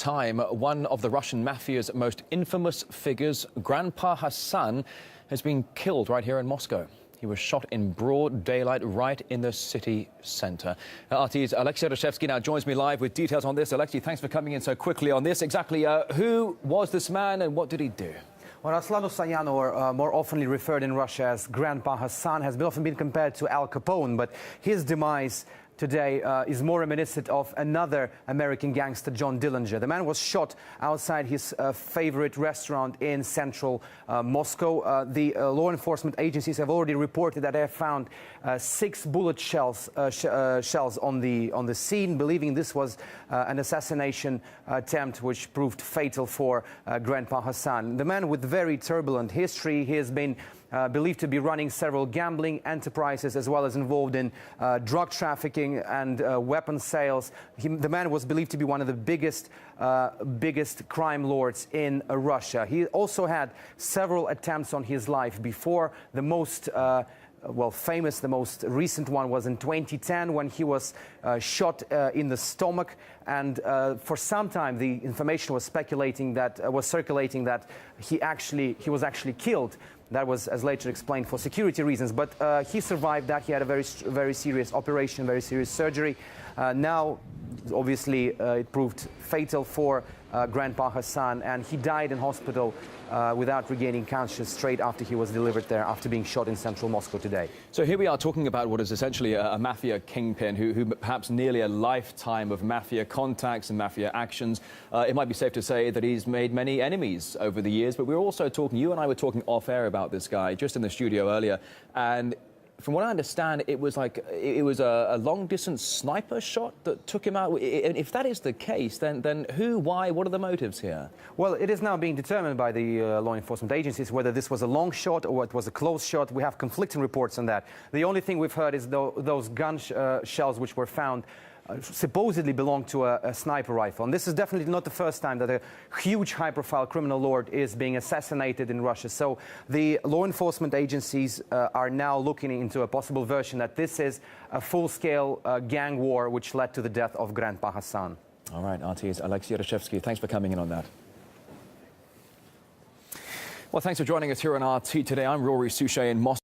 time. One of the Russian mafia's most infamous figures, Grandpa Hassan, has been killed right here in Moscow. He was shot in broad daylight right in the city centre. RT's Alexei Rashevsky now joins me live with details on this. Alexei, thanks for coming in so quickly on this. Exactly who was this man and what did he do? Well, Aslan, or more often referred in Russia as Grandpa Hassan, has often been compared to Al Capone, but his demise today is more reminiscent of another American gangster, John Dillinger. The man was shot outside his favorite restaurant in central Moscow. The law enforcement agencies have already reported that they have found 6 bullet shells on the scene, believing this was an assassination attempt which proved fatal for Grandpa Hassan. The man with very turbulent history. He has been believed to be running several gambling enterprises as well as involved in drug trafficking and weapons sales. The man was believed to be one of the biggest crime lords in Russia. He also had several attempts on his life before. The most famous, the most recent one was in 2010 when he was shot in the stomach, and for some time the information was circulating that he was actually killed. That was, as later explained, for security reasons. But he survived that. He had a very serious operation, very serious surgery. Now, obviously, it proved fatal for Grandpa Hassan, and he died in hospital without regaining consciousness straight after he was delivered there after being shot in central Moscow today. So here we are talking about what is essentially a mafia kingpin who perhaps nearly a lifetime of mafia contacts and mafia actions. It might be safe to say that he's made many enemies over the years, but we're also talking, you and I were talking off air about this guy just in the studio earlier, and from what I understand, it was a long-distance sniper shot that took him out. And if that is the case, then who, why, what are the motives here? Well, it is now being determined by the law enforcement agencies whether this was a long shot or it was a close shot. We have conflicting reports on that. The only thing we've heard is those gun shells which were found supposedly belong to a sniper rifle. And this is definitely not the first time that a huge high-profile criminal lord is being assassinated in Russia. So the law enforcement agencies are now looking into a possible version that this is a full-scale gang war which led to the death of Grandpa Hassan. All right, RT's Alexei Rashevsky, thanks for coming in on that. Well, thanks for joining us here on RT today. I'm Rory Souchet in Moscow.